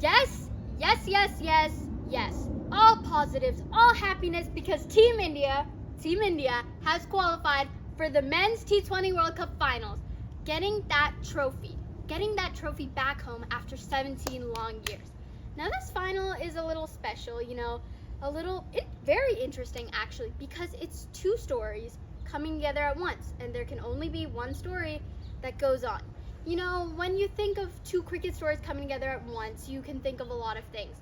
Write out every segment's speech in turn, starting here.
Yes, yes, yes, yes, yes. All positives, all happiness because Team India has qualified for the men's T20 World Cup finals, getting that trophy back home after 17 long years. Now this final is a little special, very interesting actually, because it's two stories coming together at once, and there can only be one story that goes on. When you think of two cricket stories coming together at once, you can think of a lot of things.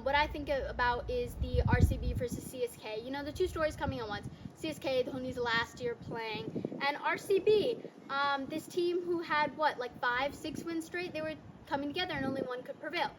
What I think about is the RCB versus CSK. The two stories coming at once. CSK, Dhoni's last year playing, and RCB, this team who had, 5, 6 wins straight, they were coming together and only one could prevail.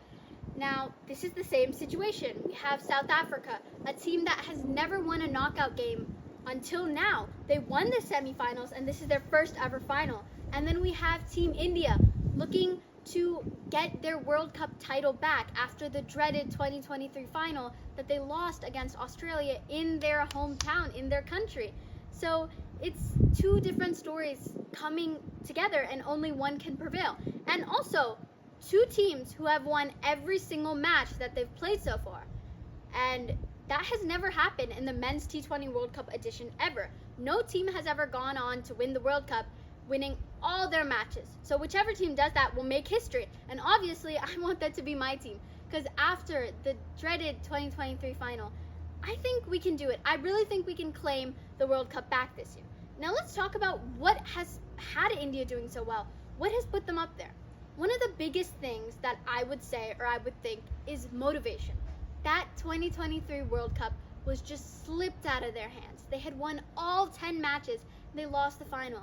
Now, this is the same situation. We have South Africa, a team that has never won a knockout game until now. They won the semifinals, and this is their first ever final. And then we have Team India looking to get their World Cup title back after the dreaded 2023 final that they lost against Australia in their hometown, in their country. So it's two different stories coming together and only one can prevail. And also, two teams who have won every single match that they've played so far. And that has never happened in the men's T20 World Cup edition ever. No team has ever gone on to win the World Cup winning all their matches. So whichever team does that will make history. And obviously, I want that to be my team, because after the dreaded 2023 final, I think we can do it. I really think we can claim the World Cup back this year. Now let's talk about what has had India doing so well. What has put them up there? One of the biggest things that I would say, or I would think, is motivation. That 2023 World Cup was just slipped out of their hands. They had won all 10 matches, they lost the final.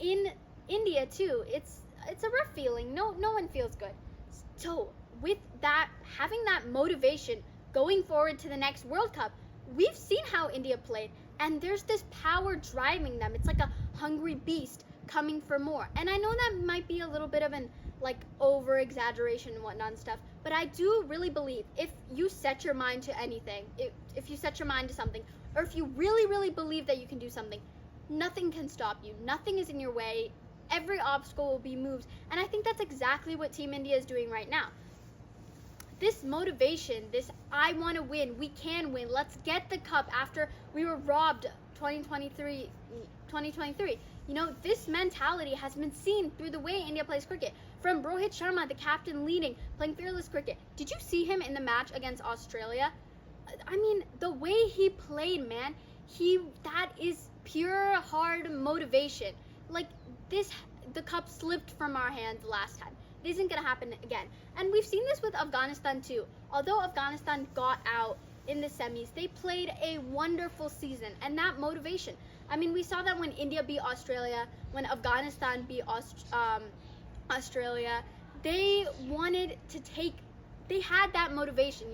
In India too, it's a rough feeling. No one feels good. So with that, having that motivation going forward to the next World Cup, we've seen how India played, and there's this power driving them. It's like a hungry beast coming for more. And I know that might be a little bit of an over exaggeration and whatnot and stuff, but I do really believe if you set your mind to anything, if you set your mind to something, or if you really, really believe that you can do something, nothing can stop you. Nothing is in your way. Every obstacle will be moved. And I think that's exactly what Team India is doing right now. This motivation, this I want to win, we can win, let's get the cup after we were robbed 2023. This mentality has been seen through the way India plays cricket. From Rohit Sharma, the captain leading, playing fearless cricket. Did you see him in the match against Australia? I mean, the way he played, man, that is pure hard motivation. The cup slipped from our hands last time. It isn't going to happen again. And we've seen this with Afghanistan too. Although Afghanistan got out in the semis, they played a wonderful season, and that motivation. I mean, we saw that when India beat Australia, when Afghanistan beat Australia, they had that motivation,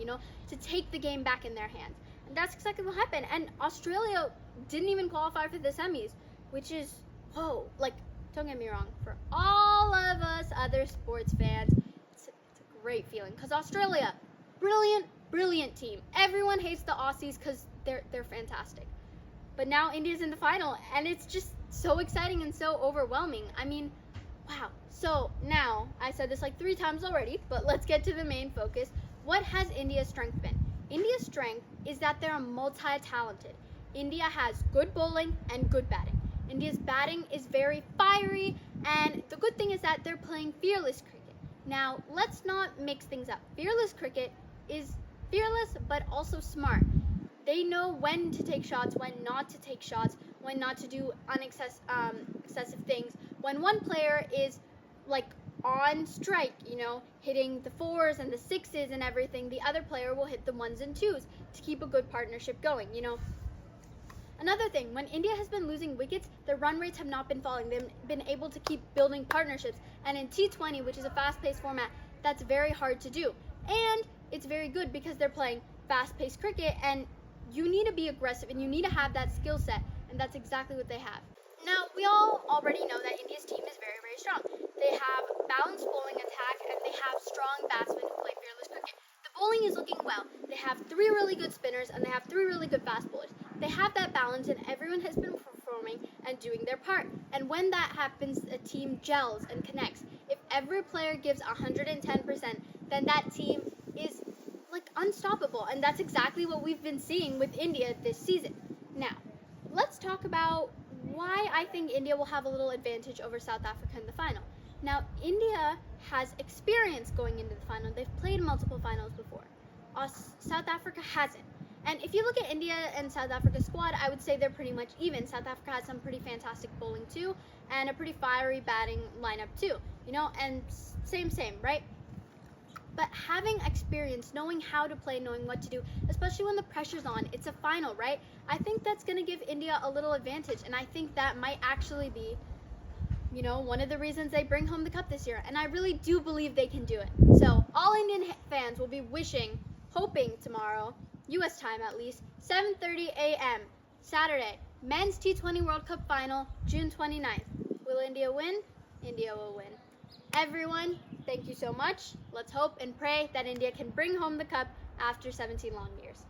to take the game back in their hands. And that's exactly what happened. And Australia didn't even qualify for the semis, which is, don't get me wrong, for all of us other sports fans, it's a great feeling. Because Australia, brilliant team. Everyone hates the Aussies because they're fantastic. But now India's in the final, and it's just so exciting and so overwhelming. I mean, wow. So now, I said this 3 times already, but let's get to the main focus. What has India's strength been? India's strength is that they're multi-talented. India has good bowling and good batting. India's batting is very fiery, and the good thing is that they're playing fearless cricket. Now, let's not mix things up. Fearless cricket is fearless, but also smart. They know when to take shots, when not to take shots, when not to do excessive things. When one player is on strike, hitting the 4s and the 6s and everything, the other player will hit the 1s and 2s to keep a good partnership going, Another thing, when India has been losing wickets, their run rates have not been falling. They've been able to keep building partnerships. And in T20, which is a fast-paced format, that's very hard to do. And it's very good because they're playing fast-paced cricket, and you need to be aggressive, and you need to have that skill set, and that's exactly what they have. Now, we all already know that India's team is very, very strong. They have balanced bowling attack, and they have strong batsmen who play fearless cricket. The bowling is looking well. They have 3 really good spinners, and they have 3 really good fast bowlers. They have that balance, and everyone has been performing and doing their part. And when that happens, a team gels and connects. If every player gives 110%, then that team is like unstoppable. And that's exactly what we've been seeing with India this season. Now, let's talk about why I think India will have a little advantage over South Africa in the final. Now, India has experience going into the final. They've played multiple finals before. South Africa hasn't. And if you look at India and South Africa's squad, I would say they're pretty much even. South Africa has some pretty fantastic bowling too, and a pretty fiery batting lineup too, and same, right? But having experience, knowing how to play, knowing what to do, especially when the pressure's on, it's a final, right? I think that's going to give India a little advantage, and I think that might actually be, one of the reasons they bring home the cup this year. And I really do believe they can do it. So all Indian fans will be hoping tomorrow, U.S. time at least, 7:30 a.m. Saturday, Men's T20 World Cup Final, June 29th. Will India win? India will win. Everyone, thank you so much. Let's hope and pray that India can bring home the cup after 17 long years.